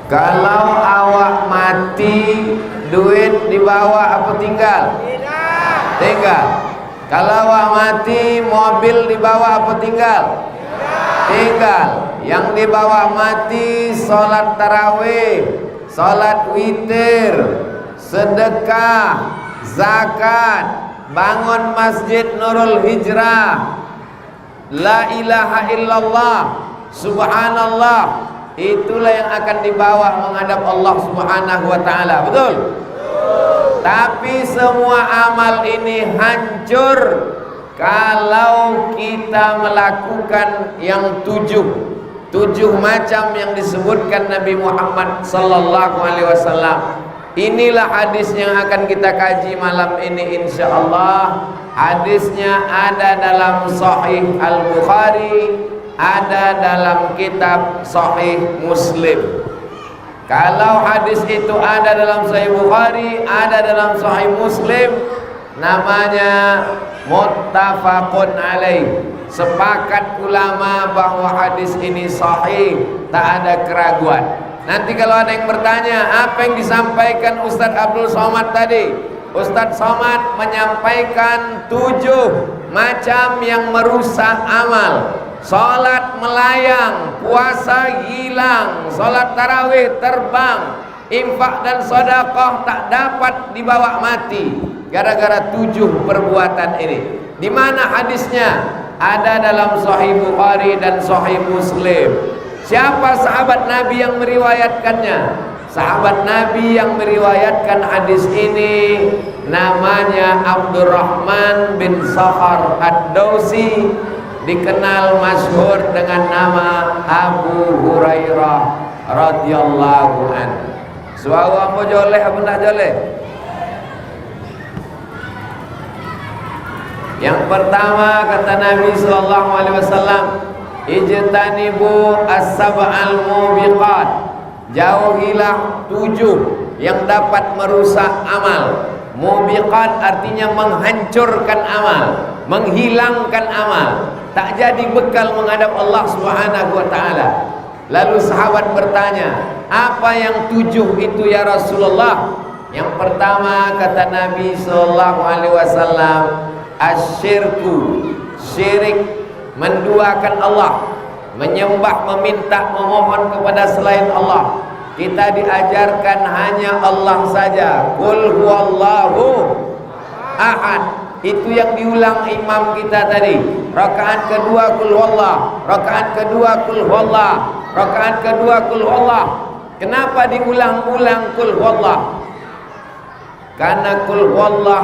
Kalau awak mati, duit dibawa apa tinggal? Tinggal. Kalau awak mati, mobil dibawa apa tinggal? Tinggal. Yang dibawa mati sholat tarawih, sholat witir, sedekah, zakat, bangun masjid Nurul Hijrah, la ilaha illallah, subhanallah. Itulah yang akan dibawa menghadap Allah Subhanahu wa ta'ala. Betul? Tapi semua amal ini hancur kalau kita melakukan yang tujuh macam yang disebutkan Nabi Muhammad sallallahu alaihi wasallam. Inilah hadis yang akan kita kaji malam ini insyaallah. Hadisnya ada dalam Sahih Al-Bukhari, ada dalam kitab Sahih Muslim. Kalau hadis itu ada dalam Sahih Bukhari, ada dalam Sahih Muslim, namanya muttafaqun alaih. Sepakat ulama bahwa hadis ini sahih, tak ada keraguan. Nanti kalau ada yang bertanya, apa yang disampaikan Ustadz Abdul Somad tadi? Ustadz Somad menyampaikan 7 macam yang merusak amal. Salat melayang, puasa hilang, salat tarawih terbang, infak dan sedekah tak dapat dibawa mati gara-gara 7 perbuatan ini. Di mana hadisnya? Ada dalam Sahih Bukhari dan Sahih Muslim. Siapa sahabat Nabi yang meriwayatkannya? Sahabat Nabi yang meriwayatkan hadis ini namanya Abdurrahman bin Sakhar Ad-Dausi, dikenal masyhur dengan nama Abu Hurairah radhiyallahu anhu. Suara apa joleh apa tak joleh? Yang pertama kata Nabi sallallahu alaihi wasallam, ijtanibu as-sab'al mubiqat. Jauhilah 7 yang dapat merusak amal. Mubiqat artinya menghancurkan amal, menghilangkan amal, tak jadi bekal menghadap Allah Subhanahu wa taala. Lalu sahabat bertanya, apa yang 7 itu ya Rasulullah? Yang pertama kata Nabi sallallahu alaihi wasallam, asyirku, syirik, menduakan Allah, menyembah, meminta, memohon kepada selain Allah. Kita diajarkan hanya Allah saja. Qul huwallahu ahad. Itu yang diulang imam kita tadi. Rakaat kedua qul huwallah, rakaat kedua qul huwallah, rakaat kedua qul huwallah. Kenapa diulang-ulang qul huwallah? Karena qul huwallah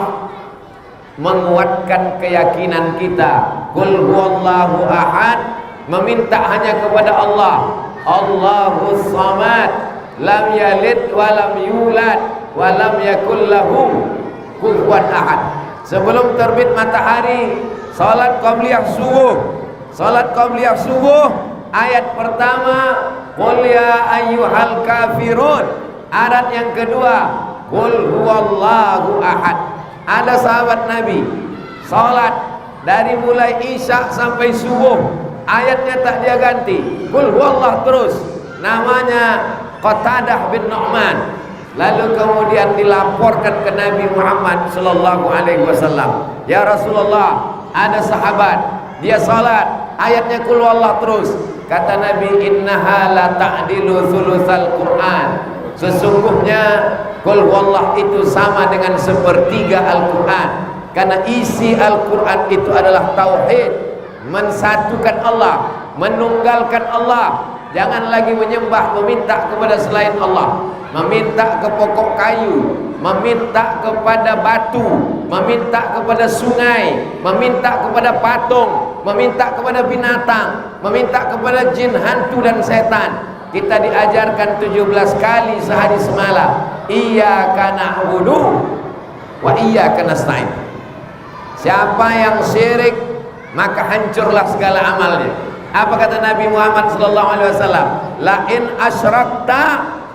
menguatkan keyakinan kita. Qul huwallahu ahad, meminta hanya kepada Allah. Allahus samad, lam yalid wa lam yulad wa lam yakul lahu kufuwan ahad. Sebelum terbit matahari, salat qabliyah subuh. Salat qabliyah subuh, ayat pertama qul ya ayyuhal kafirun. Ayat yang kedua qul huwallahu ahad. Ada sahabat Nabi salat dari mulai isya sampai subuh, ayatnya tak dia ganti, qul huwallah terus. Namanya Qatadah bin Nu'man. Lalu kemudian dilaporkan ke Nabi Muhammad sallallahu alaihi wasallam, ya Rasulullah, ada sahabat dia salat ayatnya qul huwallah terus. Kata Nabi, innaha la ta'dilu thulutsal Qur'an. Sesungguhnya qul huwallah itu sama dengan 1/3 Al-Quran. Karena isi Al-Quran itu adalah tauhid, mensatukan Allah, menunggalkan Allah. Jangan lagi menyembah, meminta kepada selain Allah, meminta ke pokok kayu, meminta kepada batu, meminta kepada sungai, meminta kepada patung, meminta kepada binatang, meminta kepada jin, hantu dan setan. Kita diajarkan 17 kali sehari semalam, iyyaka na'budu wa iyyaka nasta'in. Siapa yang syirik, maka hancurlah segala amalnya. Apa kata Nabi Muhammad sallallahu alaihi wasallam? La in asyrakta,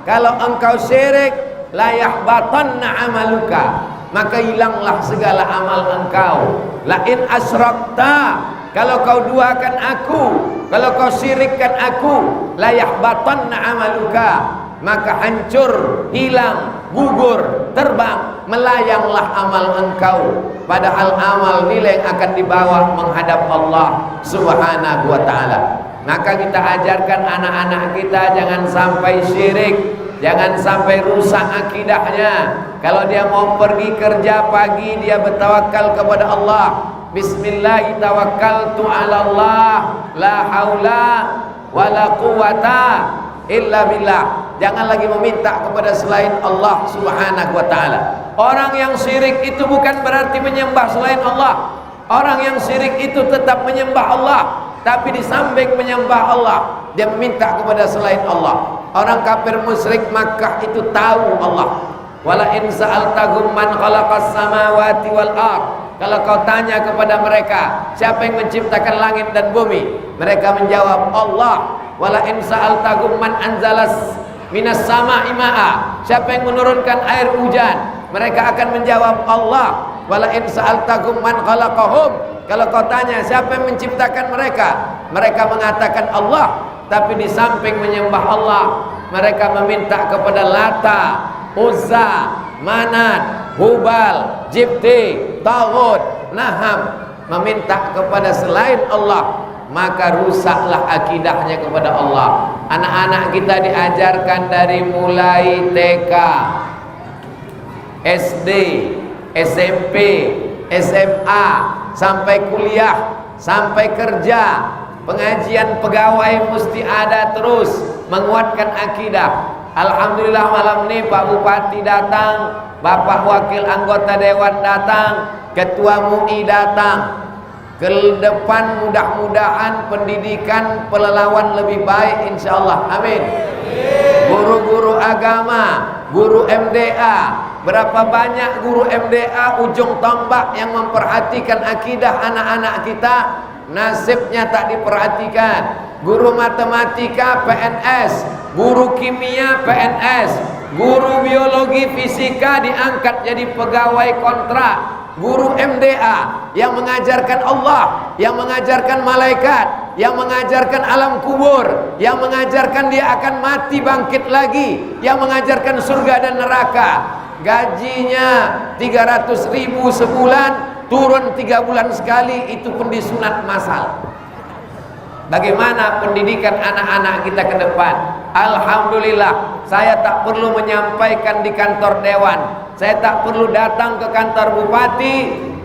kalau engkau syirik, la yahbatanna amaluka, maka hilanglah segala amal engkau. La in asyrakta, kalau kau duakan aku, kalau kau syirikkan aku, la yahbatanna amaluka, maka hancur, hilang, gugur, terbang, melayanglah amal engkau. Padahal amal nilai yang akan dibawa menghadap Allah Subhanahu wa ta'ala. Maka kita ajarkan anak-anak kita jangan sampai syirik, jangan sampai rusak akidahnya. Kalau dia mau pergi kerja pagi, dia bertawakal kepada Allah. Bismillah tawakkaltu 'ala Allah, la haula wala quwata illa billah. Jangan lagi meminta kepada selain Allah Subhanahu wa ta'ala. Orang yang syirik itu bukan berarti menyembah selain Allah. Orang yang syirik itu tetap menyembah Allah, tapi di samping menyembah Allah, dia meminta kepada selain Allah. Orang kafir musyrik Makkah itu tahu Allah. Wala in sa'altahum man khalaqas samawati wal ard. Kalau kau tanya kepada mereka, siapa yang menciptakan langit dan bumi? Mereka menjawab Allah. Wala in sa'altahum man anzalas minas sama'i ma'a. Siapa yang menurunkan air hujan? Mereka akan menjawab Allah. Wala in sa'altahum man khalaqahum. Kalau kau tanya siapa yang menciptakan mereka? Mereka mengatakan Allah. Tapi di samping menyembah Allah, mereka meminta kepada Lata, Uzza, Manat, Hubal, Jibti, Taghut, Naham, meminta kepada selain Allah, maka rusaklah akidahnya kepada Allah. Anak-anak kita diajarkan dari mulai TK, SD, SMP, SMA, sampai kuliah, sampai kerja. Pengajian pegawai mesti ada terus, menguatkan akidah. Alhamdulillah malam ini Pak Bupati datang, Bapak Wakil Anggota Dewan datang, Ketua MUI datang. Ke depan mudah-mudahan pendidikan Pelalawan lebih baik insyaallah. Amin. Guru-guru agama, guru MDA, berapa banyak guru MDA ujung tombak yang memperhatikan akidah anak-anak kita, nasibnya tak diperhatikan. Guru matematika PNS, guru kimia PNS, guru biologi fisika diangkat jadi pegawai kontrak. Guru MDA yang mengajarkan Allah, yang mengajarkan malaikat, yang mengajarkan alam kubur, yang mengajarkan dia akan mati bangkit lagi, yang mengajarkan surga dan neraka, gajinya 300.000 sebulan, turun 3 bulan sekali, itu pun disunat masal. Bagaimana pendidikan anak-anak kita ke depan? Alhamdulillah, saya tak perlu menyampaikan di kantor dewan, saya tak perlu datang ke kantor bupati.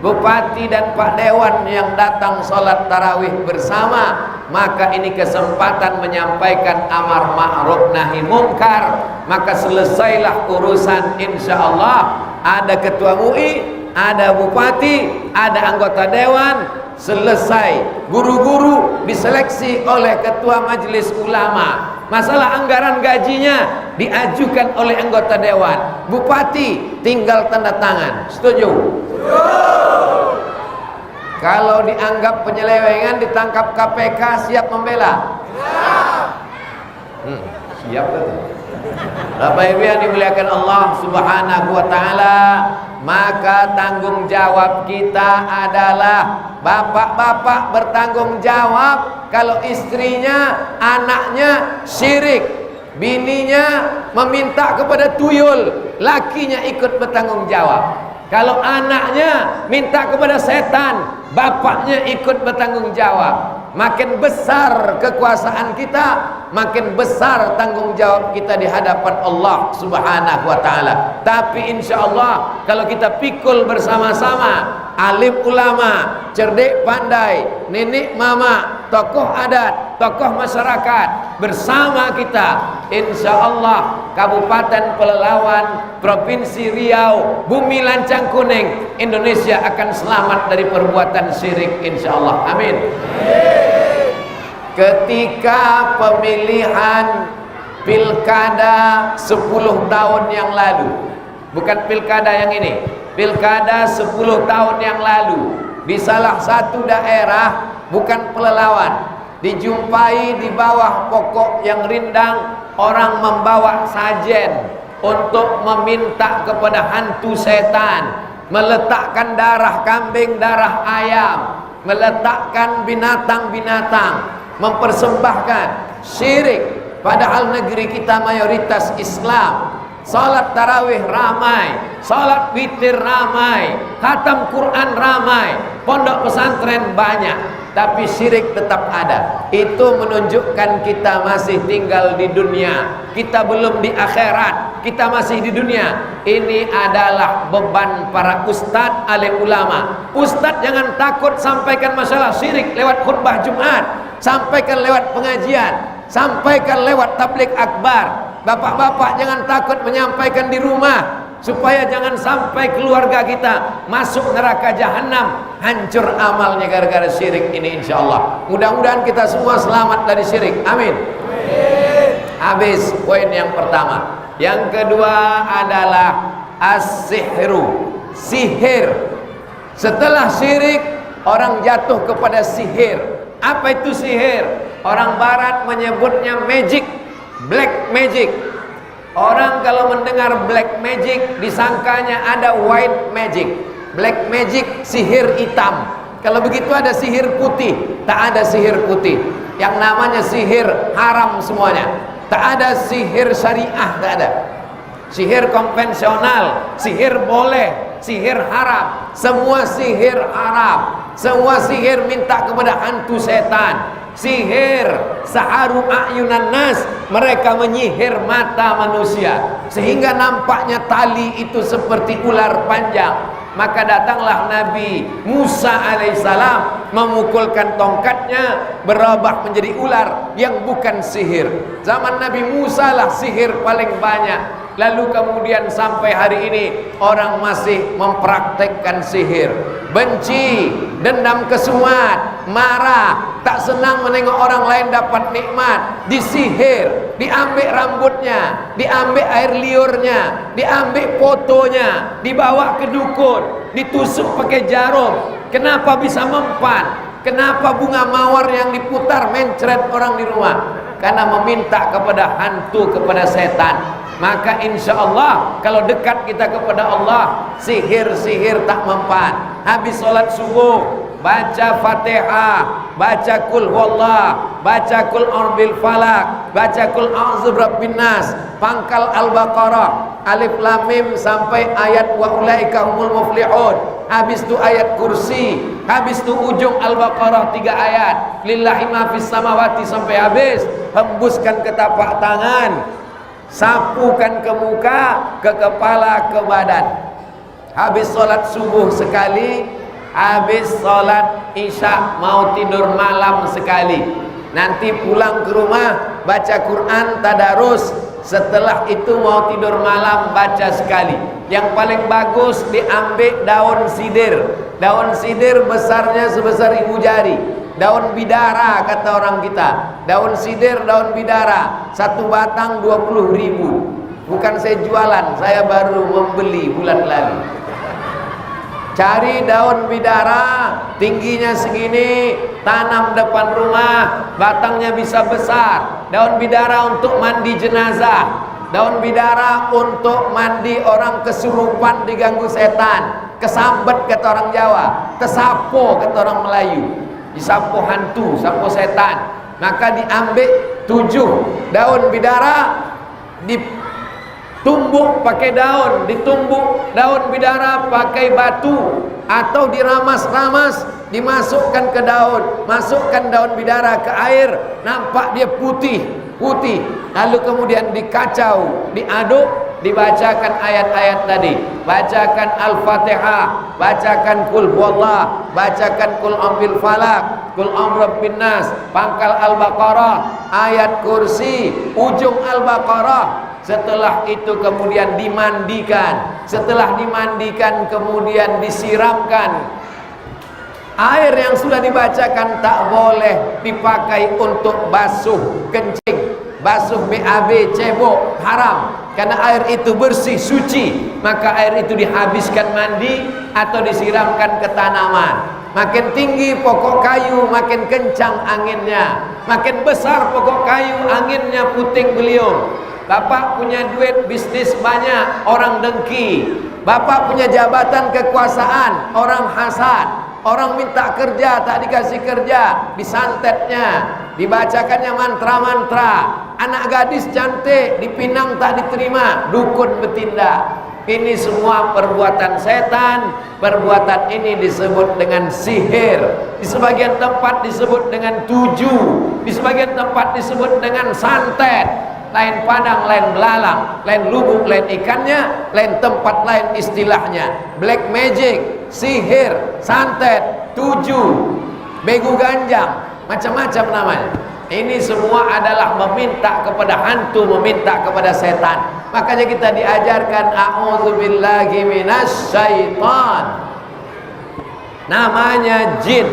Bupati dan Pak Dewan yang datang sholat tarawih bersama, maka ini kesempatan menyampaikan amar ma'ruf nahi mungkar. Maka selesailah urusan insyaallah. Ada ketua MUI, ada bupati, ada anggota dewan, selesai. Guru-guru diseleksi oleh ketua majelis ulama. Masalah anggaran gajinya diajukan oleh anggota dewan. Bupati tinggal tanda tangan. Setuju? Kalau dianggap penyelewengan ditangkap KPK, siap membela? Siap betul. Bapak Ibu yang dimuliakan Allah Subhanahu wa ta'ala, maka tanggung jawab kita adalah bapak-bapak bertanggung jawab kalau istrinya, anaknya syirik, bininya meminta kepada tuyul, lakinya ikut bertanggung jawab. Kalau anaknya minta kepada setan, bapaknya ikut bertanggung jawab. Makin besar kekuasaan kita, makin besar tanggung jawab kita di hadapan Allah Subhanahu wa ta'ala. Tapi insya Allah kalau kita pikul bersama-sama, alim ulama, cerdik pandai, nenek mama, tokoh adat, tokoh masyarakat bersama kita, insya Allah Kabupaten Pelalawan, Provinsi Riau, Bumi Lancang Kuning, Indonesia akan selamat dari perbuatan syirik insya Allah. Amin. Ketika pemilihan pilkada 10 tahun yang lalu, bukan pilkada yang ini, pilkada 10 tahun yang lalu, di salah satu daerah, bukan Pelalawan, dijumpai di bawah pokok yang rindang orang membawa sajen untuk meminta kepada hantu setan meletakkan darah kambing, darah ayam, meletakkan binatang-binatang, mempersembahkan syirik. Padahal negeri kita mayoritas Islam. Salat tarawih ramai, salat witir ramai, khatam Quran ramai, pondok pesantren banyak, tapi syirik tetap ada. Itu menunjukkan kita masih tinggal di dunia, kita belum di akhirat, kita masih di dunia. Ini adalah beban para ustadz, alim ulama. Ustadz jangan takut sampaikan masalah syirik lewat khutbah Jumat, sampaikan lewat pengajian, sampaikan lewat tabligh akbar. Bapak-bapak jangan takut menyampaikan di rumah, supaya jangan sampai keluarga kita masuk neraka jahanam, hancur amalnya gara-gara syirik ini insyaallah. Mudah-mudahan kita semua selamat dari syirik. Amin. Habis poin yang pertama. Yang kedua adalah as-sihru, sihir. Setelah syirik, orang jatuh kepada sihir. Apa itu sihir? Orang barat menyebutnya magic, black magic. Orang kalau mendengar black magic disangkanya ada white magic. Black magic sihir hitam. Kalau begitu ada sihir putih. Tak ada sihir putih. Yang namanya sihir haram semuanya. Tak ada sihir syariah, tak ada. Sihir konvensional, sihir boleh, sihir haram. Semua sihir haram. Semua sihir minta kepada hantu setan. Sihir saharu a'yunan nas, mereka menyihir mata manusia sehingga nampaknya tali itu seperti ular panjang. Maka datanglah Nabi Musa alaihissalam, memukulkan tongkatnya berubah menjadi ular yang bukan sihir. Zaman Nabi Musa lah sihir paling banyak. Lalu kemudian sampai hari ini orang masih mempraktekkan sihir. Benci, dendam kesumat, marah, tak senang menengok orang lain dapat nikmat, disihir, diambil rambutnya, diambil air liurnya, diambil fotonya, dibawa ke dukun, ditusuk pakai jarum. Kenapa bisa mempan? Kenapa bunga mawar yang diputar mencret orang di rumah? Karena meminta kepada hantu, kepada setan. Maka insya Allah kalau dekat kita kepada Allah, sihir-sihir tak mempan. Habis sholat subuh, baca Fatihah, baca Qul Huwallah, baca Qul A'udzu Falak, baca Qul A'udzu Birabbin Nas, pangkal Al-Baqarah, Alif Lam Mim sampai ayat wa ulaika humul muflihun. Habis itu ayat kursi, habis itu ujung Al-Baqarah 3 ayat, lillahi ma fis samawati sampai habis. Hembuskan ke tapak tangan, sapukan ke muka, ke kepala, ke badan. Habis sholat subuh sekali, habis sholat isya mau tidur malam sekali. Nanti pulang ke rumah baca Quran tadarus. Setelah itu mau tidur malam baca sekali. Yang paling bagus diambil daun sidir. Daun sidir besarnya sebesar ibu jari. Daun bidara kata orang kita. Daun sidir, daun bidara, satu batang 20.000. Bukan saya jualan, saya baru membeli bulan lalu. Cari daun bidara, tingginya segini, tanam depan rumah, batangnya bisa besar. Daun bidara untuk mandi jenazah. Daun bidara untuk mandi orang kesurupan diganggu setan. Kesambet kata orang Jawa, kesapo kata orang Melayu. Disapu hantu, sapu setan. Maka diambil 7 daun bidara, ditumbuk pakai daun, ditumbuk daun bidara pakai batu, atau diramas-ramas, dimasukkan ke daun, masukkan daun bidara ke air, nampak dia putih, lalu kemudian dikacau, diaduk, dibacakan ayat-ayat tadi, bacakan Al-Fatihah, bacakan Qul Huwallah, bacakan Qul A'udzu Falak, Qul A'udzu Birabbin Nas, pangkal Al-Baqarah, ayat kursi, ujung Al-Baqarah. Setelah itu kemudian dimandikan. Setelah dimandikan kemudian disiramkan. Air yang sudah dibacakan tak boleh dipakai untuk basuh kencing, basuh BAB, cebok, haram. Karena air itu bersih, suci. Maka air itu dihabiskan mandi atau disiramkan ke tanaman. Makin tinggi pokok kayu, makin kencang anginnya. Makin besar pokok kayu, anginnya puting beliung. Bapak punya duit, bisnis banyak, orang dengki. Bapak punya jabatan kekuasaan, orang hasad. Orang minta kerja tak dikasih kerja, disantetnya, dibacakannya mantra-mantra. Anak gadis cantik dipinang tak diterima, dukun bertindak. Ini semua perbuatan setan. Perbuatan ini disebut dengan sihir. Di sebagian tempat disebut dengan tuju, di sebagian tempat disebut dengan santet. Lain padang, lain belalang, lain lubuk, lain ikannya, lain tempat, lain istilahnya. Black magic, sihir, santet, tuju, begu ganjang, macam-macam namanya. Ini semua adalah meminta kepada hantu, meminta kepada setan. Makanya kita diajarkan a'udzubillahi minasyaitan. Namanya jin.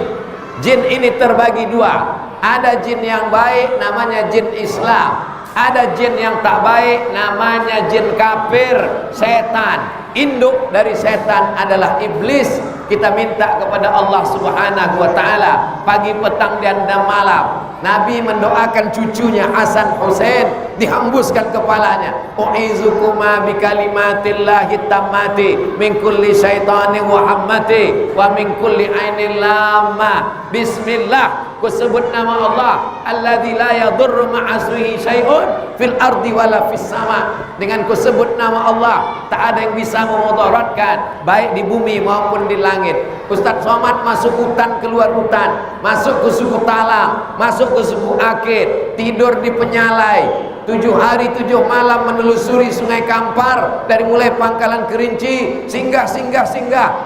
Jin ini terbagi dua. Ada jin yang baik, namanya jin Islam. Ada jin yang tak baik, namanya jin kafir, setan. Induk dari setan adalah iblis. Kita minta kepada Allah Subhanahu wa taala pagi, petang, dan malam. Nabi mendoakan cucunya Hasan Hussein, dihembuskan kepalanya. U'izukuma bikalimatillahi tammati min kulli syaitanin wa hammati wa min kulli ainin lamma. Bismillah, ku sebut nama Allah alladzi la yadurru ma'asmihi syai'un fil ardi wala fis sama. Dengan ku sebut nama Allah, tak ada yang bisa memudaratkan baik di bumi maupun di langit. Ustaz Somad masuk hutan, keluar hutan, masuk ke suku Talang, masuk ke suku Akit, tidur di Penyalai, 7 hari 7 malam menelusuri Sungai Kampar, dari mulai Pangkalan Kerinci, singgah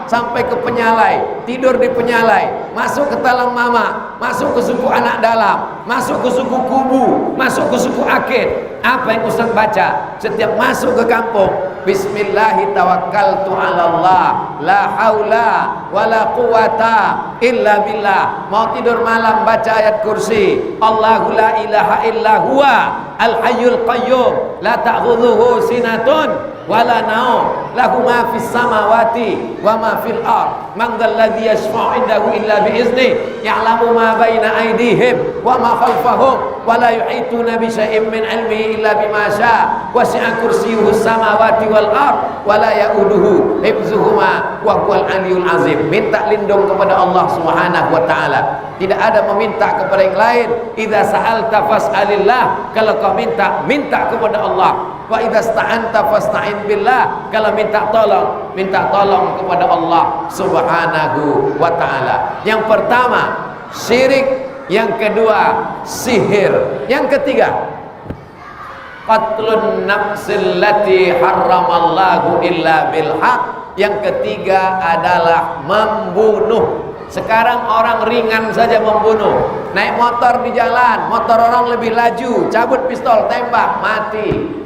sampai ke Penyalai, tidur di Penyalai, masuk ke Talang Mama, masuk ke suku Anak Dalam, masuk ke suku Kubu, masuk ke suku Akit. Apa yang Ustaz baca setiap masuk ke kampung? Bismillahi tawakkaltu 'alallah, la haula wala quwata illa billah. Mau tidur malam baca ayat kursi, Allahu la ilaha illa huwa al hayyul qayyum la ta'khudhuhu sinatun wala naum lahu ma fis samawati wa ma fil ard man dzal ladzi yashfa'u indahu illa bi izni ya'lamu ma baina aydihim wa ma khalfahum wa la yuhituna bi syai'in min ilmihi illa bima syaa wasi'a kursiyyuhu samawati wal ard wa la ya'uduhu hifdzuhuma wa huwal aliyyul azim. Minta lindung kepada Allah Subhanahu wa taala, tidak ada meminta kepada yang lain. Idza sa'alta fas'alillah, kalau kau minta kepada Allah. Wa idza sta'anta fasta'in billah, kalau minta tolong kepada Allah Subhanahu wa taala. Yang pertama syirik, yang kedua sihir, yang ketiga qatlun nafsil lati harramallahu illa bil haq, yang ketiga adalah membunuh. Sekarang orang ringan saja membunuh. Naik motor di jalan, motor orang lebih laju, cabut pistol, tembak, mati.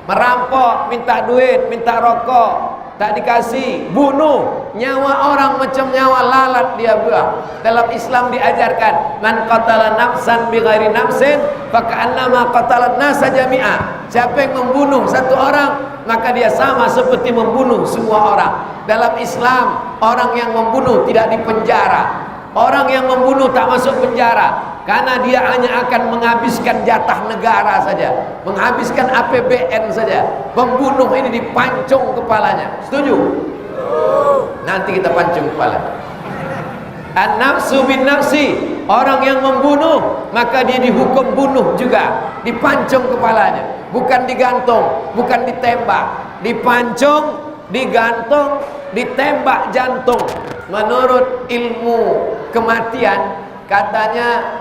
Merampok, minta duit, minta rokok, tak dikasih, bunuh. Nyawa orang macam nyawa lalat dia buang. Dalam Islam diajarkan, man qatala nafsan bighairi nafsin faka'annama qatalan nasa jami'a. Siapa yang membunuh satu orang, maka dia sama seperti membunuh semua orang. Dalam Islam, orang yang membunuh tidak dipenjara. Orang yang membunuh tak masuk penjara, karena dia hanya akan menghabiskan jatah negara saja, menghabiskan APBN saja. Pembunuh ini dipancung kepalanya. Setuju? Nanti kita pancung kepala. An-nafsu bin nafsi, orang yang membunuh maka dia dihukum bunuh juga, dipancung kepalanya, bukan digantung, bukan ditembak, dipancung, digantung, ditembak jantung. Menurut ilmu kematian, katanya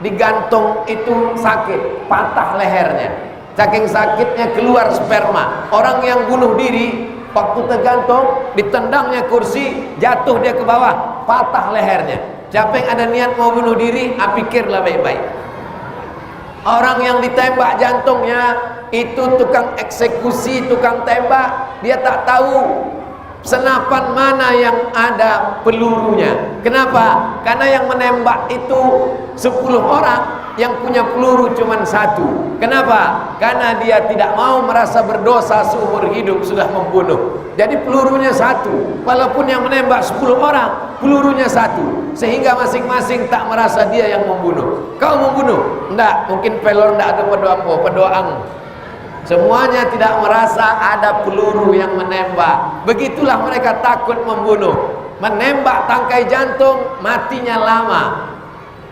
digantung itu sakit, patah lehernya. Saking sakitnya keluar sperma. Orang yang bunuh diri waktu tergantung, ditendangnya kursi, jatuh dia ke bawah, patah lehernya. Siapa yang ada niat mau bunuh diri, pikirlah baik-baik. Orang yang ditembak jantungnya itu tukang eksekusi, tukang tembak, dia tak tahu senapan mana yang ada pelurunya. Kenapa? Karena yang menembak itu 10 orang, yang punya peluru cuma 1. Kenapa? Karena dia tidak mau merasa berdosa seumur hidup sudah membunuh. Jadi pelurunya 1, walaupun yang menembak 10 orang, pelurunya 1, sehingga masing-masing tak merasa dia yang membunuh. Kau membunuh? Enggak, mungkin pelor enggak ada pedoang. Semuanya tidak merasa ada peluru yang menembak. Begitulah mereka takut membunuh. menembak tangkai jantung, matinya lama.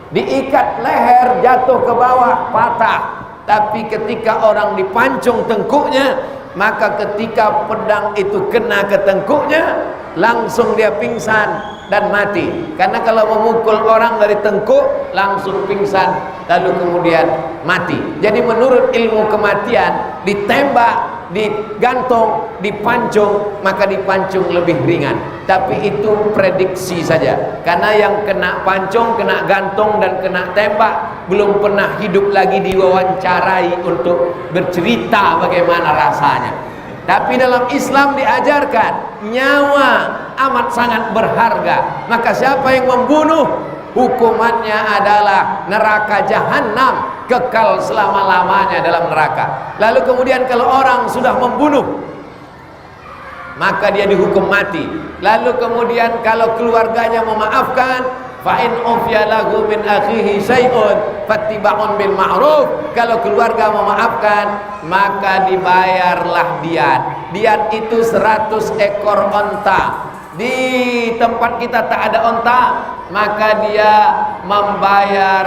Diikat leher, jatuh ke bawah, patah. Tapi ketika orang dipancung tengkuknya, maka ketika pedang itu kena ke tengkuknya, langsung dia pingsan dan mati. Karena kalau memukul orang dari tengkuk, langsung pingsan, lalu kemudian mati. Jadi menurut ilmu kematian, ditembak, digantung, dipancung, maka dipancung lebih ringan. Tapi itu prediksi saja. Karena yang kena pancung, kena gantung dan kena tembak belum pernah hidup lagi diwawancarai untuk bercerita bagaimana rasanya. Tapi dalam Islam diajarkan nyawa amat sangat berharga. Maka siapa yang membunuh, hukumannya adalah neraka jahanam, kekal selama-lamanya dalam neraka. Lalu kemudian kalau orang sudah membunuh, maka dia dihukum mati. Lalu kemudian kalau keluarganya memaafkan, fa in ufiya lahu min akhihi syai'un fattiba'un bil ma'ruf. Kalau keluarga memaafkan, maka dibayarlah diat. Diat itu 100 ekor onta. Di tempat kita tak ada onta, maka dia membayar.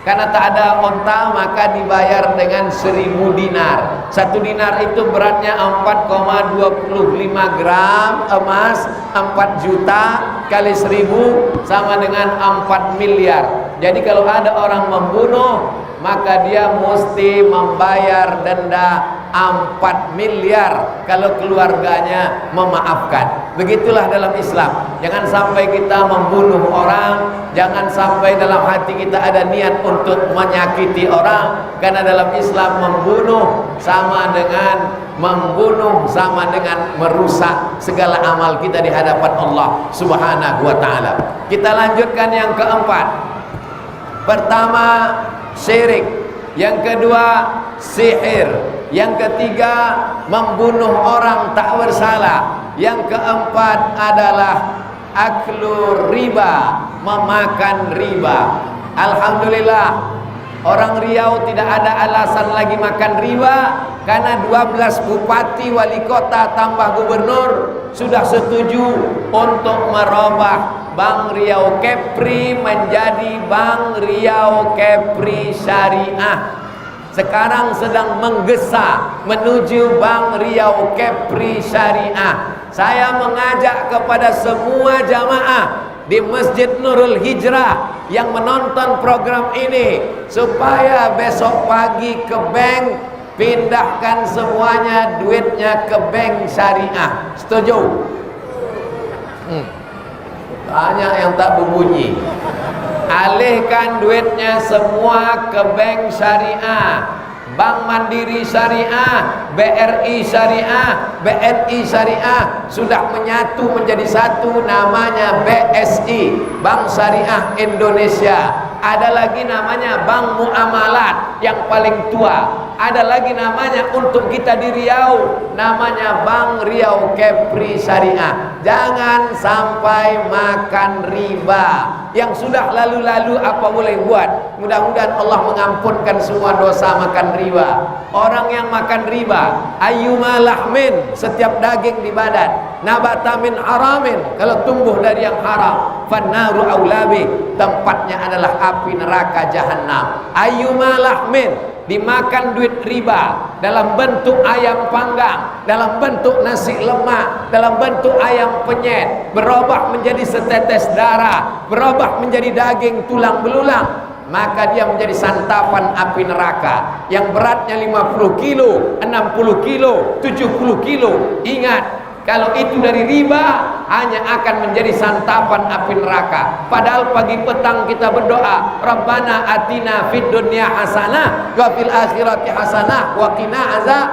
Karena tak ada onta, maka dibayar dengan 1000 dinar. 1 dinar itu beratnya 4,25 gram emas. 4 juta kali 1000 sama dengan 4 miliar. Jadi kalau ada orang membunuh, maka dia mesti membayar denda 4 miliar kalau keluarganya memaafkan. Begitulah dalam Islam. Jangan sampai kita membunuh orang, jangan sampai dalam hati kita ada niat untuk menyakiti orang. Karena dalam Islam membunuh sama dengan merusak segala amal kita di hadapan Allah Subhanahu wa taala. Kita lanjutkan yang keempat. Pertama, syirik. Yang kedua, sihir. Yang ketiga, membunuh orang tak bersalah. Yang keempat adalah aklu riba, memakan riba. Alhamdulillah, orang Riau tidak ada alasan lagi makan riba, karena 12 bupati, wali kota, tambah gubernur sudah setuju untuk merubah Bank Riau Kepri menjadi Bank Riau Kepri Syariah. Sekarang sedang menggesa menuju Bank Riau Kepri Syariah. Saya mengajak kepada semua jamaah di Masjid Nurul Hijrah yang menonton program ini, supaya besok pagi ke bank, pindahkan semuanya duitnya ke bank syariah. Setuju? Banyak yang tak berbunyi. Alihkan duitnya semua ke bank syariah. Bank Mandiri Syariah, BRI Syariah, BNI Syariah sudah menyatu menjadi satu, namanya BSI, Bank Syariah Indonesia. Ada lagi namanya Bank Muamalat yang paling tua. Ada lagi namanya untuk kita di Riau, namanya Bank Riau Kepri Syariah. Jangan sampai makan riba. Yang sudah lalu-lalu apa boleh buat. Mudah-mudahan Allah mengampunkan semua dosa makan riba. Orang yang makan riba, ayyuma lahmin, setiap daging di badan, nabata min haramin, kalau tumbuh dari yang haram, fannaru aulabi, tempatnya adalah api neraka jahanam. Ayyuma lahmin, dimakan duit riba dalam bentuk ayam panggang, dalam bentuk nasi lemak, dalam bentuk ayam penyet, berubah menjadi setetes darah, berubah menjadi daging tulang belulang, maka dia menjadi santapan api neraka yang beratnya 50 kilo, 60 kilo, 70 kilo. Ingat, kalau itu dari riba, hanya akan menjadi santapan api neraka. Padahal pagi petang kita berdoa, Rabbana atina fid dunya hasanah wa fil akhirati hasanah wa qina azab.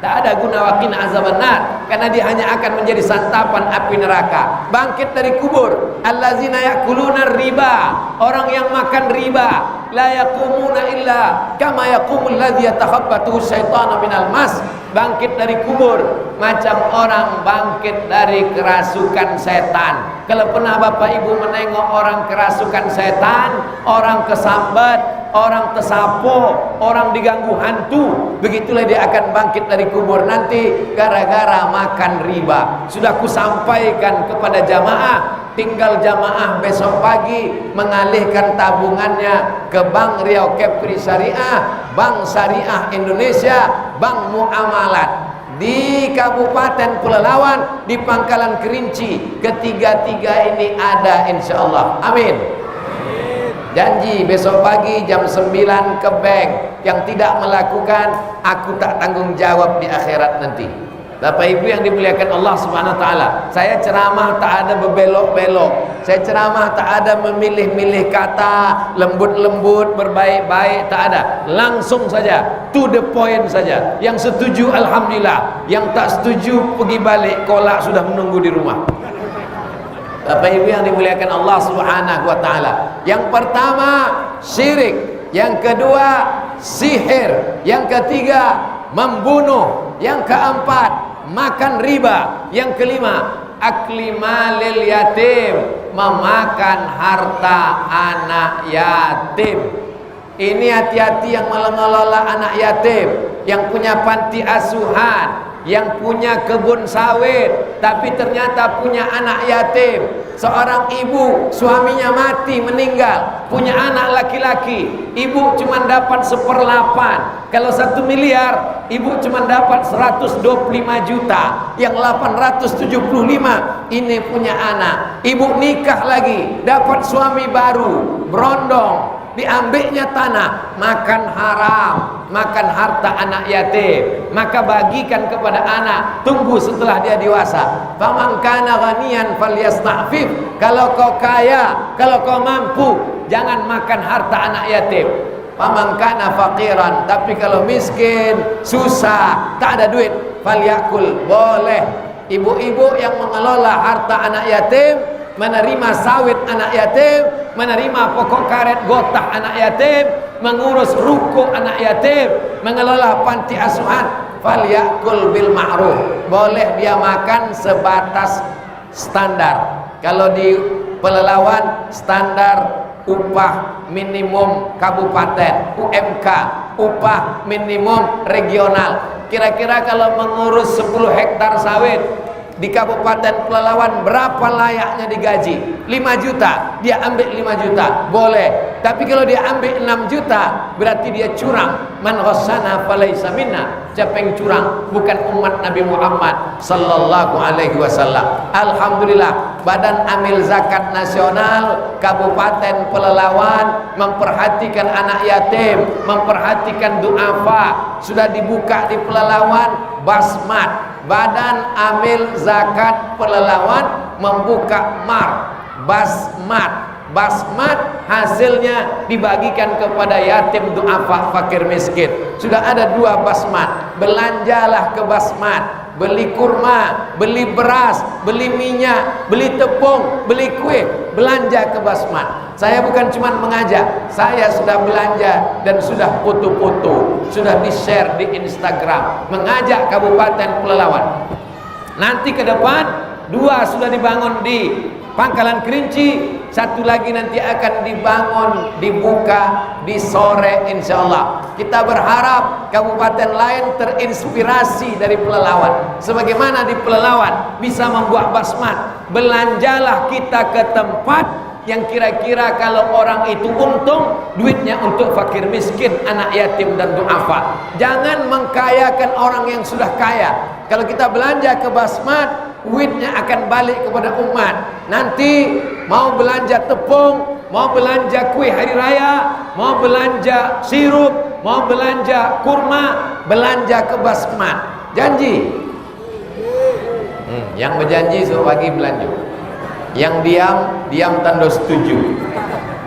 Tak ada guna wa qina azabannar, karena dia hanya akan menjadi santapan api neraka. Bangkit dari kubur, allazina yakuluna riba, orang yang makan riba, la yaqumuna illa kama yaqumul ladzi yatakhabbathu syaitanu minal mas. Bangkit dari kubur macam orang bangkit dari kerasukan setan. Kalau pernah Bapak Ibu menengok orang kerasukan setan, orang kesambet, orang tersapu, orang diganggu hantu, begitulah dia akan bangkit dari kubur nanti gara-gara makan riba. Sudah kusampaikan kepada jamaah, tinggal jamaah besok pagi mengalihkan tabungannya ke Bank Riau Kepri Syariah, Bank Syariah Indonesia, Bank Muamalat di Kabupaten Pelalawan, di Pangkalan Kerinci. Ketiga-tiga ini ada insyaallah. Amin. Janji besok pagi jam 9 ke bank. Yang tidak melakukan, aku tak tanggung jawab di akhirat nanti. Bapak Ibu yang dimuliakan Allah Subhanahu wa taala, saya ceramah tak ada berbelok-belok. Saya ceramah tak ada memilih-milih kata, lembut-lembut, berbaik-baik, tak ada. Langsung saja, to the point saja. Yang setuju alhamdulillah, yang tak setuju pergi balik, kolak sudah menunggu di rumah. Bapak Ibu yang dimuliakan Allah Subhanahu wa taala, yang pertama syirik, yang kedua sihir, yang ketiga membunuh, yang keempat makan riba, yang kelima akli malil yatim, memakan harta anak yatim. Ini hati-hati yang mengelola anak yatim, yang punya panti asuhan, yang punya kebun sawit tapi ternyata punya anak yatim. Seorang ibu suaminya mati meninggal, punya anak laki-laki, ibu cuma dapat 1/8. Kalau 1 miliar, ibu cuma dapat 125 juta, yang 875 ini punya anak. Ibu nikah lagi, dapat suami baru, berondong, diambilnya tanah, makan haram, makan harta anak yatim. Maka bagikan kepada anak, tunggu setelah dia dewasa. Faman kana ghaniyan falyasta'fif. Kalau kau kaya, kalau kau mampu, jangan makan harta anak yatim. Faman kana faqiran, tapi kalau miskin, susah, tak ada duit, falyakul, boleh. Ibu-ibu yang mengelola harta anak yatim, menerima sawit anak yatim, menerima pokok karet gotah anak yatim, mengurus ruko anak yatim, mengelola panti asuhan, falyakul bil ma'ruf, boleh dia makan sebatas standar. Kalau di Pelalawan standar upah minimum kabupaten, UMK, upah minimum regional. Kira-kira kalau mengurus 10 hektar sawit di Kabupaten Pelalawan, berapa layaknya digaji? 5 juta, dia ambil 5 juta, boleh. Tapi kalau dia ambil 6 juta, berarti dia curang. Man ghassana falaysa minna. Siapa yang curang bukan umat Nabi Muhammad sallallahu alaihi wasallam. Alhamdulillah, Badan Amil Zakat Nasional Kabupaten Pelalawan memperhatikan anak yatim, memperhatikan duafa. Sudah dibuka di Pelalawan Basmat. Badan Amil Zakat Pelalawan membuka Basmat. Basmat hasilnya dibagikan kepada yatim, duafa, fakir miskin. Sudah ada 2 basmat. Belanjalah ke basmat, beli kurma, beli beras, beli minyak, beli tepung, beli kue, belanja ke basmat. Saya bukan cuma mengajak, saya sudah belanja dan sudah foto-foto, sudah di-share di Instagram, mengajak Kabupaten Pelalawan. Nanti ke depan 2 sudah dibangun di Pangkalan Kerinci, 1 lagi nanti akan dibuka di sore insyaallah. Kita berharap kabupaten lain terinspirasi dari Pelalawan. Sebagaimana di Pelalawan bisa membuat basmat, belanjalah kita ke tempat yang kira-kira kalau orang itu untung, duitnya untuk fakir miskin, anak yatim dan duafa. Jangan mengkayakan orang yang sudah kaya. Kalau kita belanja ke basmat, duitnya akan balik kepada umat. Nanti mau belanja tepung, mau belanja kue hari raya, mau belanja sirup, mau belanja kurma, belanja ke basmat. Janji. Yang berjanji suruh pagi belanja. Yang diam tanda setuju.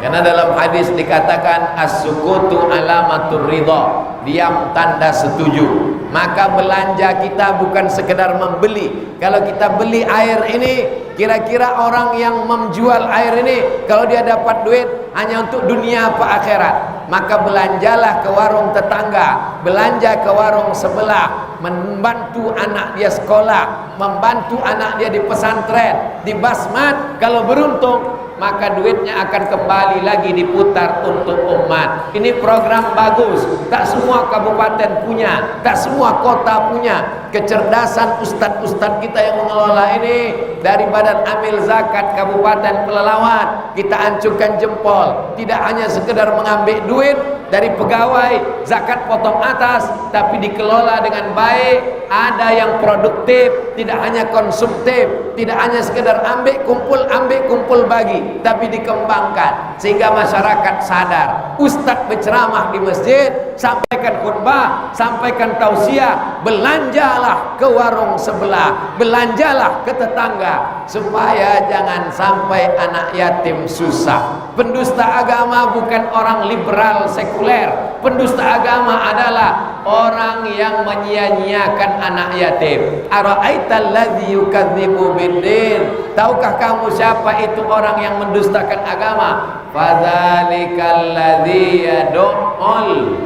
Karena dalam hadis dikatakan as-sukutu alamatur ridha, diam tanda setuju. Maka belanja kita bukan sekedar membeli. Kalau kita beli air ini, kira-kira orang yang menjual air ini, kalau dia dapat duit hanya untuk dunia apa akhirat, maka belanjalah ke warung tetangga, belanja ke warung sebelah, membantu anak dia sekolah, membantu anak dia di pesantren, di basmat. Kalau beruntung maka duitnya akan kembali lagi diputar untuk umat. Ini program bagus. Tak semua kabupaten punya, tak semua kota punya. Kecerdasan ustadz-ustadz kita yang mengelola ini, dari Badan Amil Zakat Kabupaten Pelalawan, kita ancurkan jempol. Tidak hanya sekedar mengambil duit dari pegawai zakat potong atas, tapi dikelola dengan baik. Ada yang produktif, tidak hanya konsumtif, tidak hanya sekedar ambil kumpul bagi, tapi dikembangkan sehingga masyarakat sadar. Ustadz berceramah di masjid, sampaikan khutbah, sampaikan tausiah, belanjalah ke warung sebelah, belanjalah ke tetangga, supaya jangan sampai anak yatim susah. Pendusta agama bukan orang liberal sekuler. Pendusta agama adalah orang yang menyia-nyiakan anak yatim. Ara'aital ladzi yukadzibu biddin. Tahukah kamu siapa itu orang yang mendustakan agama? Fadzalikal ladzi yad'ul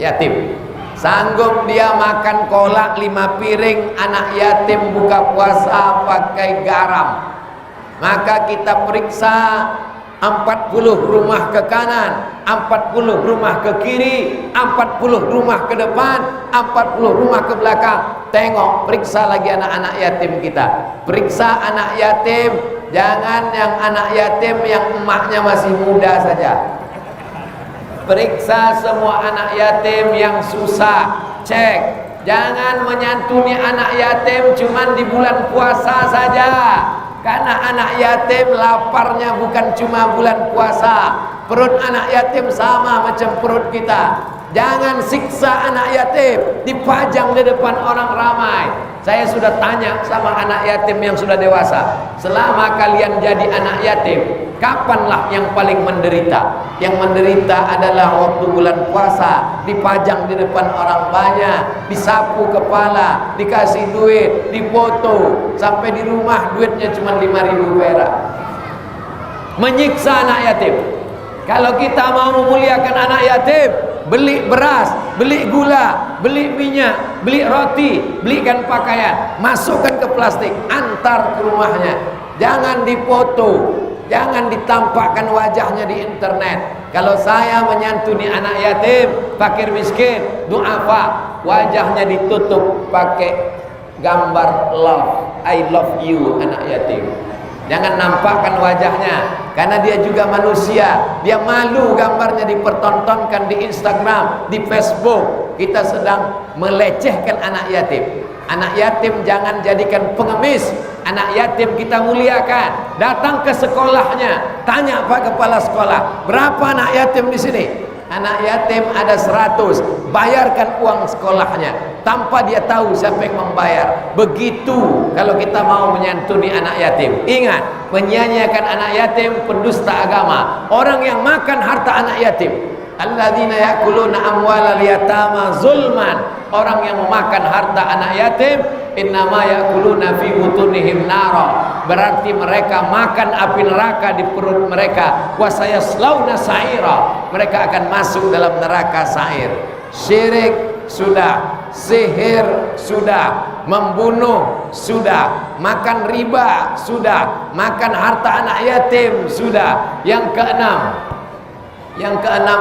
yatim. Sanggup dia makan kolak 5 piring anak yatim buka puasa pakai garam. Maka kita periksa 40 rumah ke kanan, 40 rumah ke kiri, 40 rumah ke depan, 40 rumah ke belakang. Tengok, periksa lagi anak-anak yatim kita. Periksa anak yatim, jangan yang anak yatim yang emaknya masih muda saja. Periksa semua anak yatim yang susah. Cek, jangan menyantuni anak yatim cuman di bulan puasa saja. Karena anak yatim laparnya bukan cuma bulan puasa. Perut anak yatim sama macam perut kita. Jangan siksa anak yatim, dipajang di depan orang ramai. Saya sudah tanya sama anak yatim yang sudah dewasa, selama kalian jadi anak yatim, kapanlah yang paling menderita? Yang menderita adalah waktu bulan puasa, dipajang di depan orang banyak, disapu kepala, dikasih duit, dipoto, sampai di rumah duitnya cuma 5.000 perak. Menyiksa anak yatim. Kalau kita mau memuliakan anak yatim, beli beras, beli gula, beli minyak, beli roti, belikan pakaian, masukkan ke plastik, antar ke rumahnya. Jangan dipoto, jangan ditampakkan wajahnya di internet. Kalau saya menyantuni anak yatim, fakir miskin, du'afa, wajahnya ditutup pakai gambar love, I love you anak yatim. Jangan nampakkan wajahnya, karena dia juga manusia. Dia malu gambarnya dipertontonkan di Instagram, di Facebook. Kita sedang melecehkan anak yatim. Anak yatim jangan jadikan pengemis. Anak yatim kita muliakan. Datang ke sekolahnya, tanya Pak Kepala Sekolah, berapa anak yatim di sini? Anak yatim ada 100, bayarkan uang sekolahnya tanpa dia tahu siapa yang membayar. Begitu kalau kita mau menyantuni anak yatim. Ingat, menyanyiakan anak yatim pendusta agama, orang yang makan harta anak yatim. Alladzina yakuluna amwalal yatama zulman. Orang yang memakan harta anak yatim, innama yakuluna fi butunihim nara. Berarti mereka makan api neraka di perut mereka. Wa sayaslawna sa'ira. Mereka akan masuk dalam neraka sa'ir. Syirik sudah, sihir sudah, membunuh sudah, makan riba sudah, makan harta anak yatim sudah. Yang keenam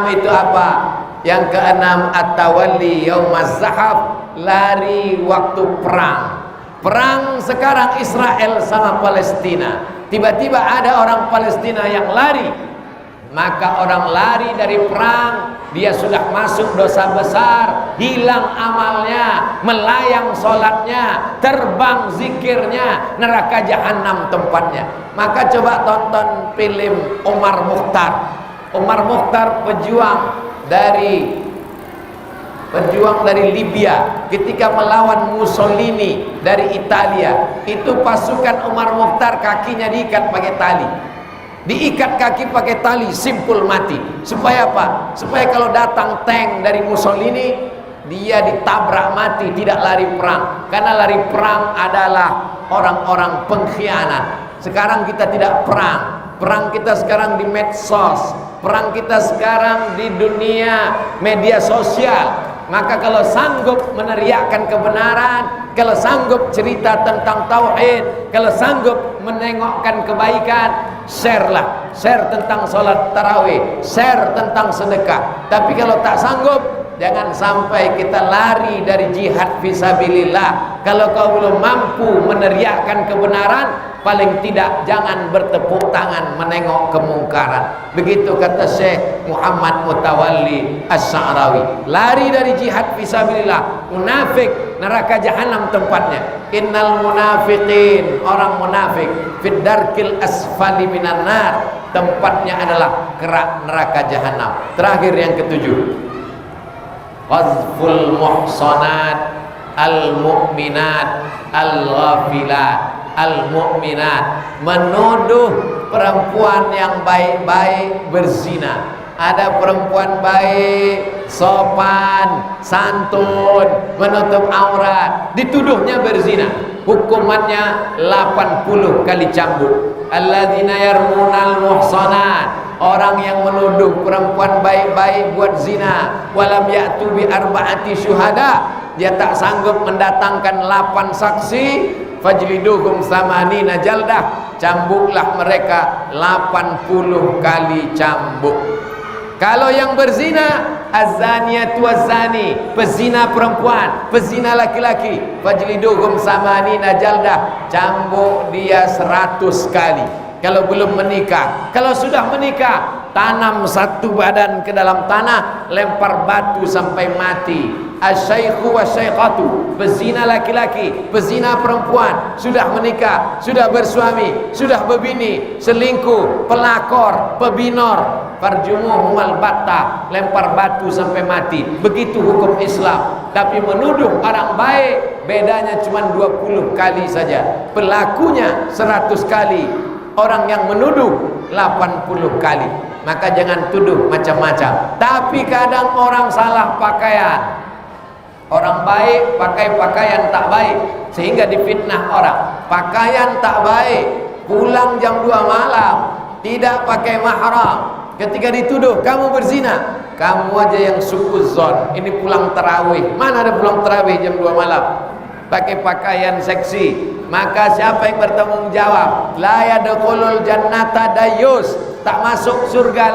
itu apa? Yang keenam at-tawalli yaumaz zahab, lari waktu perang. Perang sekarang Israel sama Palestina. Tiba-tiba ada orang Palestina yang lari. Maka orang lari dari perang, dia sudah masuk dosa besar, hilang amalnya, melayang sholatnya, terbang zikirnya, neraka jahanam tempatnya. Maka coba tonton film Omar Mukhtar. Omar Mukhtar pejuang dari Libya ketika melawan Mussolini dari Italia. Itu pasukan Omar Mukhtar kakinya diikat pakai tali. Diikat kaki pakai tali, simpul mati. Supaya apa? Supaya kalau datang tank dari Mussolini, dia ditabrak mati, tidak lari perang. Karena lari perang adalah orang-orang pengkhianat. Sekarang kita tidak perang. Perang kita sekarang di medsos. Perang kita sekarang di dunia media sosial. Maka kalau sanggup meneriakkan kebenaran, kalau sanggup cerita tentang tauhid, kalau sanggup menengokkan kebaikan, share tentang sholat tarawih, share tentang sedekah. Tapi kalau tak sanggup, jangan sampai kita lari dari jihad fisabilillah. Kalau kau belum mampu meneriakkan kebenaran, paling tidak jangan bertepuk tangan menengok kemungkaran. Begitu kata Syekh Muhammad Mutawalli Asy-Sya'rawi. Lari dari jihad fisabilillah. Munafik, neraka jahanam tempatnya. Innal munafiqin, orang munafik, fid darkil asfali minan nar, tempatnya adalah kerak neraka jahanam. Terakhir yang ketujuh, qazful muhsanat al-mu'minat al-ghafilat al-mu'minat, menuduh perempuan yang baik-baik berzina. Ada perempuan baik, sopan, santun, menutup aurat, dituduhnya berzina. Hukumannya 80 kali cambuk. Alladzina yarmunal muhsanat, orang yang menuduh perempuan baik-baik buat zina, walam ya'tu bi arba'ati syuhada, dia tak sanggup mendatangkan 8 saksi, fajliduhum samanina jaldah, cambuklah mereka 80 kali cambuk. Kalau yang berzina, az-zaniyatu waz-zani, pezina perempuan, pezina laki-laki, fajliduhum samanina jaldah, cambuk dia 100 kali. Kalau belum menikah, kalau sudah menikah, tanam satu badan ke dalam tanah, lempar batu sampai mati. Asy-syaikhu wasy-syaikhatu, pezina laki-laki, pezina perempuan, sudah menikah, sudah bersuami, sudah berbini, selingkuh, pelakor, pebinor, farjumuhum al-batta, lempar batu sampai mati. Begitu hukum Islam. Tapi menuduh orang baik, bedanya cuma 20 kali saja, pelakunya 100 kali, orang yang menuduh 80 kali. Maka jangan tuduh macam-macam. Tapi kadang orang salah pakaian, orang baik pakai pakaian tak baik, sehingga difitnah orang. Pakaian tak baik, pulang jam 2 malam, tidak pakai mahram, ketika dituduh kamu berzina, kamu aja yang suudzon, ini pulang tarawih. Mana ada pulang tarawih jam 2 malam? Pakai pakaian seksi. Maka siapa yang bertanggung jawab? La yadkhulul jannata dayyus, tak masuk surga